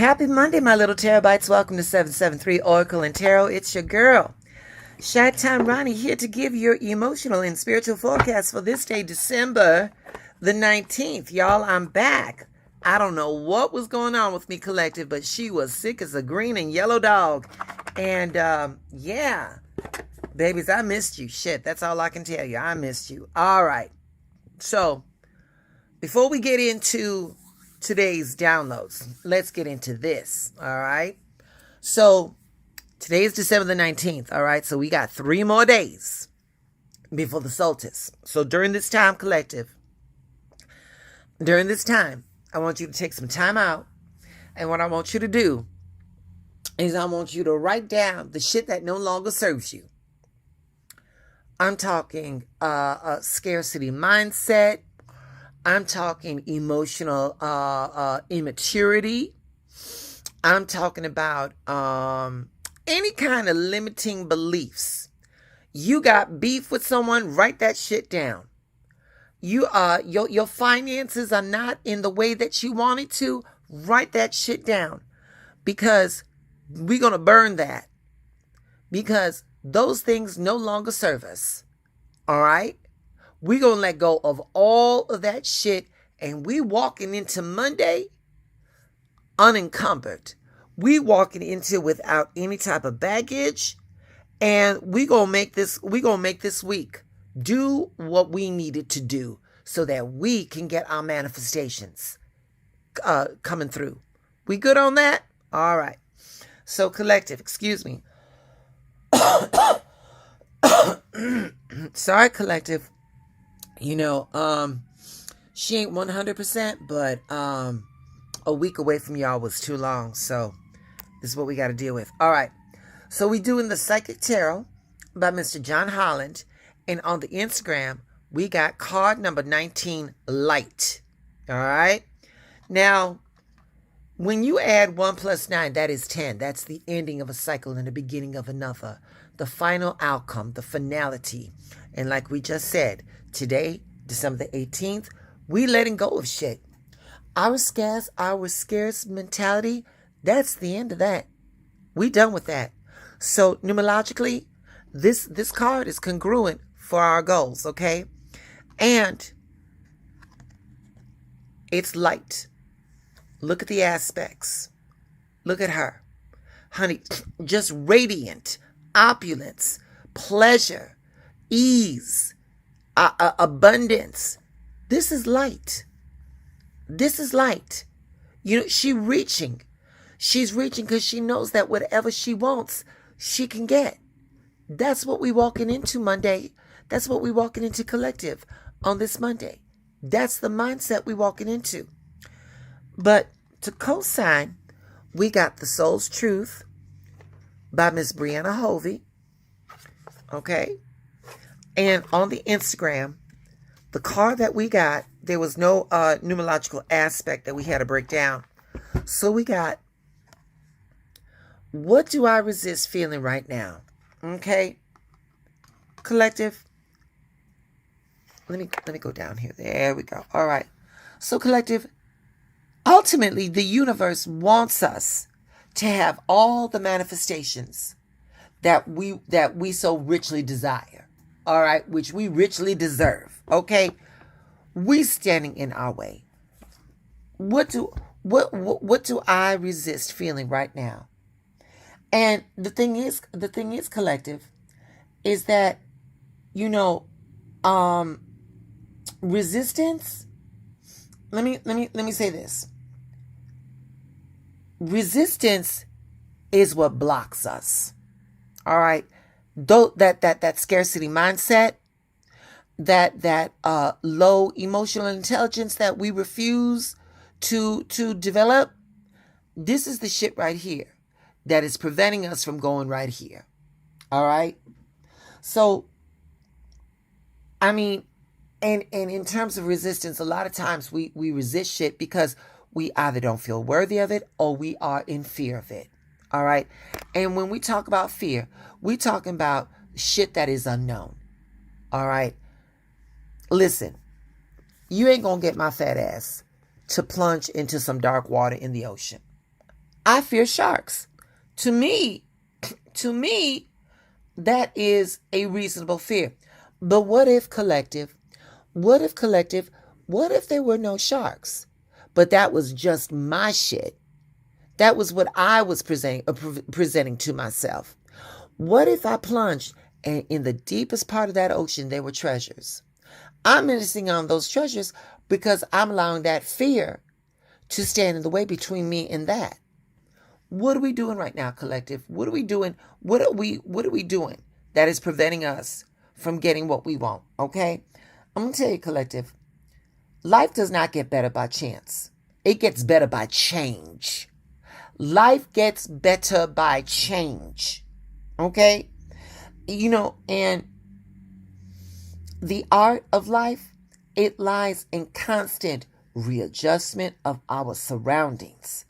Happy Monday, my little terabytes. Welcome to 773 Oracle and Tarot. It's your girl, Shy Time Ronnie, here to give your emotional and spiritual forecast for this day, December the 19th. Y'all, I'm back. I don't know what was going on with me, collective, but she was sick as a green and yellow dog. And, yeah, babies, I missed you. Shit, that's all I can tell you. I missed you. All right. So, before we get into today's downloads, let's get into this. All right. So today is December the 19th. All right. So we got 3 more days before the solstice. So during this time, collective, during this time, I want you to take some time out. And what I want you to do is I want you to write down the shit that no longer serves you. I'm talking a scarcity mindset. I'm talking emotional immaturity. I'm talking about any kind of limiting beliefs. You got beef with someone, write that shit down. Your finances are not in the way that you want it to, write that shit down. Because we're going to burn that. Because those things no longer serve us. All right? We're going to let go of all of that shit, and we walking into Monday unencumbered. We walking into without any type of baggage, and we're going to make this week do what we needed to do so that we can get our manifestations coming through. We good on that? All right. So collective, excuse me. Sorry, collective. You know, she ain't 100%, but a week away from y'all was too long. So this is what we got to deal with. All right. So we doing the Psychic Tarot by Mr. John Holland. And on the Instagram, we got card number 19, Light. All right. Now, when you add 1 plus 9, that is 10. That's the ending of a cycle and the beginning of another. The final outcome, the finality. And like we just said, today, December the 18th, we letting go of shit. Our scarce mentality, that's the end of that. We done with that. So numerologically, this card is congruent for our goals, okay? And it's light. Look at the aspects. Look at her. Honey, just radiant, opulence, pleasure, ease, abundance. This is light. This is light. You know, she's reaching because she knows that whatever she wants, she can get. That's what we walking into Monday. That's what we walking into collective on this Monday. That's the mindset we walking into. But to co-sign, we got The Soul's Truth by Miss Brianna Hovey. Okay. And on the Instagram, the card that we got, there was no numerological aspect that we had to break down. So we got, what do I resist feeling right now? Okay. Collective. Let me go down here. There we go. All right. So collective, ultimately the universe wants us to have all the manifestations that we so richly desire. All right, which we richly deserve. Okay, we standing in our way. What do I resist feeling right now? And the thing is, collective, is that, you know, resistance. Let me say this. Resistance is what blocks us. All right. Though that scarcity mindset, that low emotional intelligence that we refuse to develop, this is the shit right here that is preventing us from going right here. All right. So, I mean, and in terms of resistance, a lot of times we resist shit because we either don't feel worthy of it or we are in fear of it. All right. And when we talk about fear, we're talking about shit that is unknown. All right. Listen, you ain't going to get my fat ass to plunge into some dark water in the ocean. I fear sharks. To me, to me, that is a reasonable fear. But what if collective? What if collective? What if there were no sharks? But that was just my shit. That was what I was presenting to myself. What if I plunged and in the deepest part of that ocean there were treasures? I'm insisting on those treasures because I'm allowing that fear to stand in the way between me and that. What are we doing right now, collective? What are we doing? What are we doing that is preventing us from getting what we want? Okay? I'm gonna tell you, collective, life does not get better by chance. It gets better by change. Life gets better by change. Okay? And the art of life, it lies in constant readjustment of our surroundings.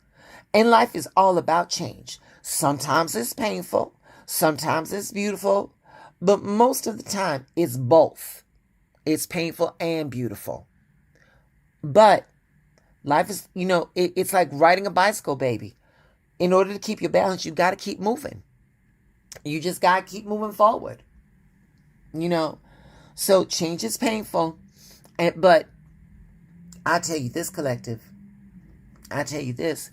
And life is all about change. Sometimes it's painful, sometimes it's beautiful, but most of the time it's both. It's painful and beautiful. But life is, it's like riding a bicycle, baby. In order to keep your balance, you got to keep moving. You just got to keep moving forward. So change is painful. But I tell you this, collective. I tell you this.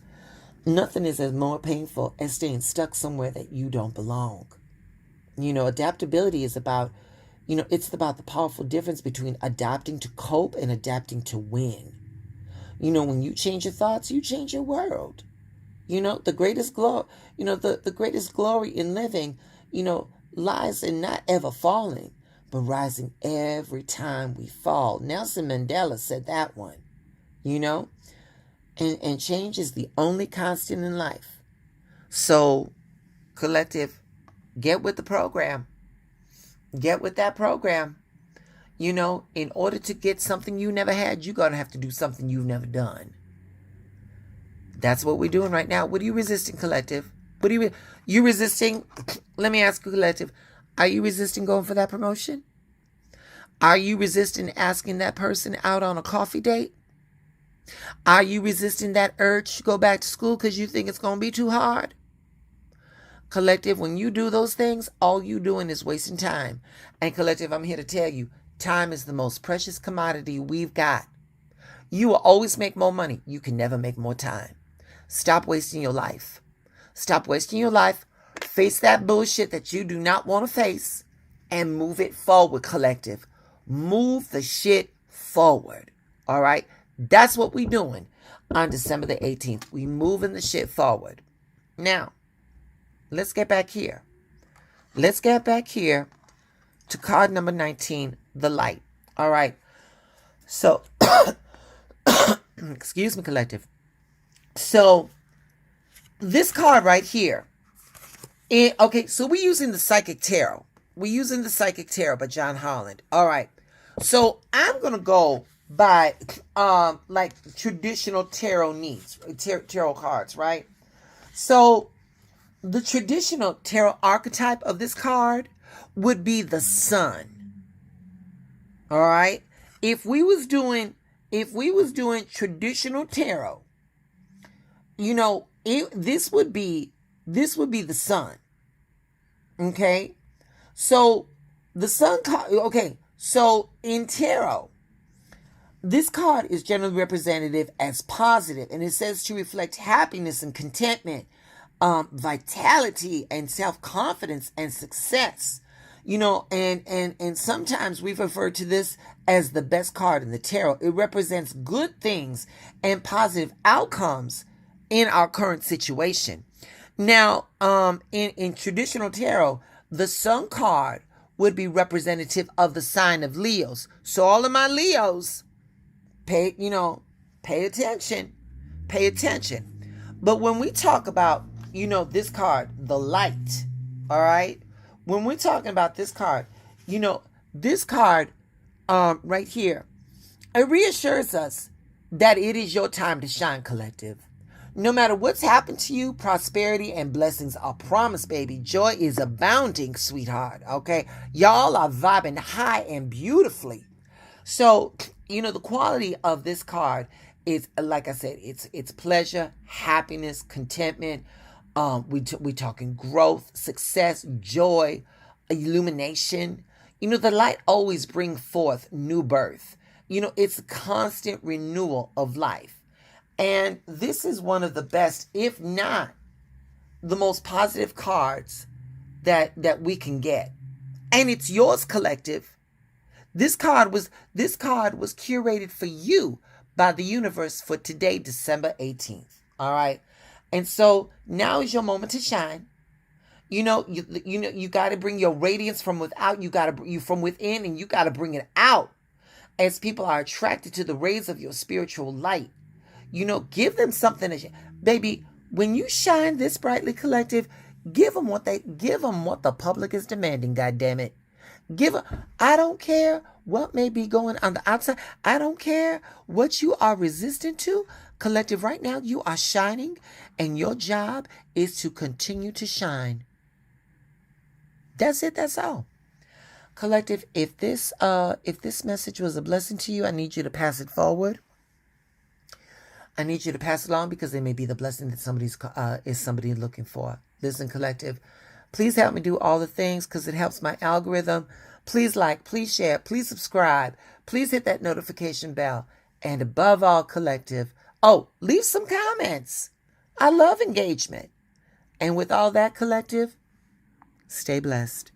Nothing is as more painful as staying stuck somewhere that you don't belong. Adaptability is about, it's about the powerful difference between adapting to cope and adapting to win. When you change your thoughts, you change your world. The greatest glory, the greatest glory in living, lies in not ever falling, but rising every time we fall. Nelson Mandela said that one, and change is the only constant in life. So, collective, get with the program. Get with that program. In order to get something you never had, you're going to have to do something you've never done. That's what we're doing right now. What are you resisting, collective? What are you resisting? Let me ask you, collective. Are you resisting going for that promotion? Are you resisting asking that person out on a coffee date? Are you resisting that urge to go back to school because you think it's going to be too hard? Collective, when you do those things, all you doing is wasting time. And collective, I'm here to tell you, time is the most precious commodity we've got. You will always make more money. You can never make more time. Stop wasting your life. Stop wasting your life. Face that bullshit that you do not want to face and move it forward, collective. Move the shit forward. All right? That's what we're doing on December the 18th. We moving the shit forward. Now, let's get back here. Let's get back here to card number 19, the light. All right. So, excuse me, collective. So, this card right here. So we're using the Psychic Tarot. We're using the Psychic Tarot by John Holland. All right. So, I'm going to go by like traditional tarot tarot cards, right? So, the traditional tarot archetype of this card would be the sun. All right? If we was doing traditional tarot, this would be the sun. Okay? So the sun card, okay, so in tarot, this card is generally representative as positive, and it says to reflect happiness and contentment, vitality and self-confidence and success. And sometimes we've referred to this as the best card in the tarot. It represents good things and positive outcomes in our current situation. Now, in traditional tarot, the sun card would be representative of the sign of Leos. So all of my Leos, pay attention. Pay attention. But when we talk about, this card, the light, all right? When we're talking about this card, this card right here, it reassures us that it is your time to shine, collective. No matter what's happened to you, prosperity and blessings are promised, baby. Joy is abounding, sweetheart, okay? Y'all are vibing high and beautifully. So, the quality of this card It's like I said, it's pleasure, happiness, contentment. We talking growth, success, joy, illumination. The light always brings forth new birth. It's a constant renewal of life. And this is one of the best, if not the most positive cards that we can get. And it's yours, collective. This card was curated for you by the universe for today, December 18th. All right. And so now is your moment to shine. You got to bring your radiance from without. You from within, and you got to bring it out as people are attracted to the rays of your spiritual light. Give them something baby, when you shine this brightly, collective, give them what the public is demanding, God damn it. I don't care what may be going on the outside. I don't care what you are resistant to. Collective, right now you are shining, and your job is to continue to shine. That's it. That's all. Collective, if this message was a blessing to you, I need you to pass it forward. I need you to pass it on, because it may be the blessing that somebody looking for. Listen, collective, please help me do all the things, because it helps my algorithm. Please like, please share, please subscribe, please hit that notification bell. And above all, collective, leave some comments. I love engagement. And with all that, collective, stay blessed.